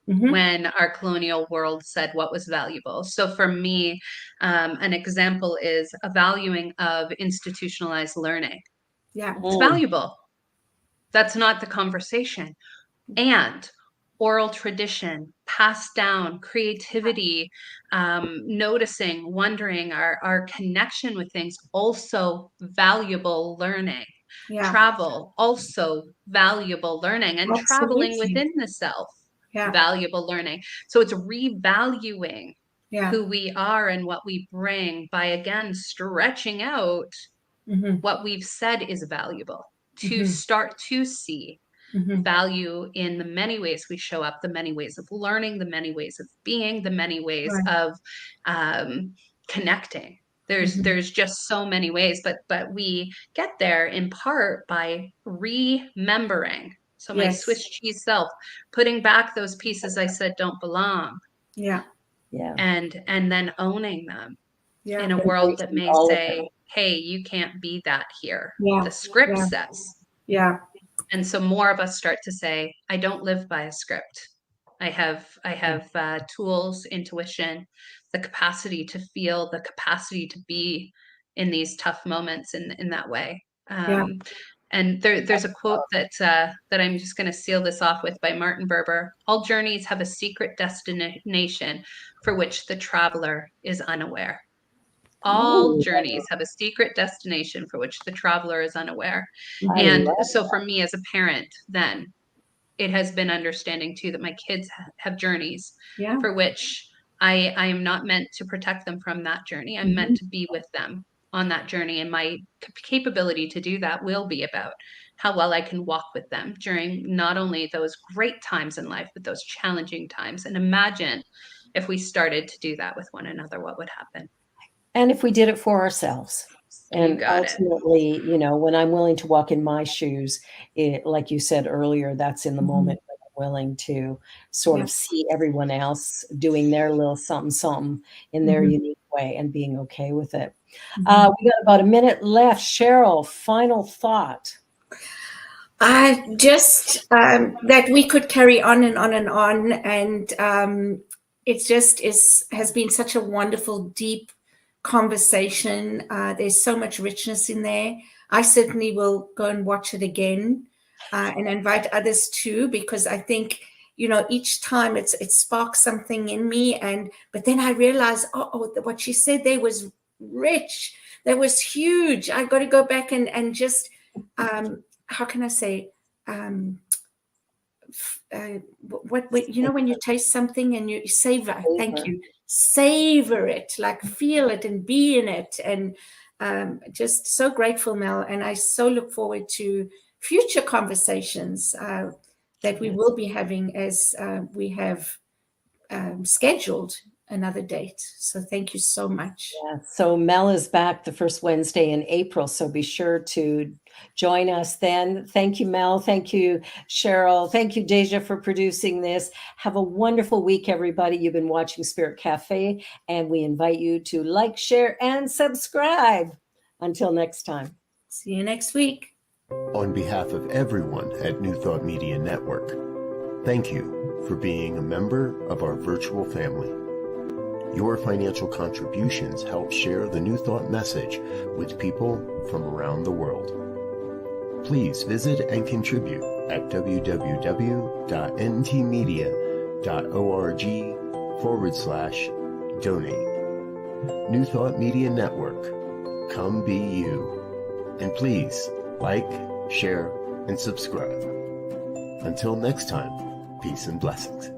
[SPEAKER 4] when our colonial world said what was valuable. So for me, an example is a valuing of institutionalized learning.
[SPEAKER 3] Yeah.
[SPEAKER 4] It's valuable. That's not the conversation. And oral tradition, passed down, creativity, noticing, wondering, our connection with things, also valuable learning.
[SPEAKER 3] Yeah.
[SPEAKER 4] Travel, also valuable learning, and traveling within the self, valuable learning. So it's revaluing who we are and what we bring by, again, stretching out what we've said is valuable, to start to see value in the many ways we show up, the many ways of learning, the many ways of being, the many ways of connecting. There's just so many ways, but we get there in part by remembering. So my Swiss cheese self, putting back those pieces I said don't belong.
[SPEAKER 2] Yeah.
[SPEAKER 4] And then owning them in a world that may say, hey, you can't be that here. The script says.
[SPEAKER 3] Yeah.
[SPEAKER 4] And so more of us start to say, I don't live by a script. I have tools, intuition, the capacity to feel, the capacity to be in these tough moments in that way. And there's a quote that I'm just going to seal this off with by Martin Berber. All journeys have a secret destination for which the traveler is unaware. All journeys have a secret destination for which the traveler is unaware. And so for me as a parent, then it has been understanding too that my kids have journeys for which I am not meant to protect them from that journey. I'm meant to be with them on that journey. And my capability to do that will be about how well I can walk with them during not only those great times in life, but those challenging times. And imagine if we started to do that with one another, what would happen?
[SPEAKER 2] And if we did it for ourselves. And ultimately, when I'm willing to walk in my shoes, like you said earlier, that's in the moment that I'm willing to sort of see everyone else doing their little something in their unique way and being okay with it. We got about a minute left. Cheryl, final thought.
[SPEAKER 3] Just that we could carry on and on and on. And it just has been such a wonderful, deep conversation. There's so much richness in there. I certainly will go and watch it again and invite others too, because I think, each time it sparks something in me. But then I realized, what she said there was rich. That was huge. I got to go back and just, how can I say, when you taste something and you savor, thank you, savor it, like feel it and be in it. And just so grateful, Mel. And I so look forward to future conversations that we will be having as we have scheduled another date. So thank you so much.
[SPEAKER 2] Yeah. So Mel is back the first Wednesday in April. So be sure to join us then. Thank you, Mel. Thank you, Cheryl. Thank you, Deja, for producing this. Have a wonderful week, everybody. You've been watching Spirit Cafe, and we invite you to like, share, and subscribe. Until next time.
[SPEAKER 3] See you next week.
[SPEAKER 5] On behalf of everyone at New Thought Media Network, thank you for being a member of our virtual family. Your financial contributions help share the New Thought message with people from around the world. Please visit and contribute at www.ntmedia.org/donate. New Thought Media Network. Come be you. And please like, share, and subscribe. Until next time, peace and blessings.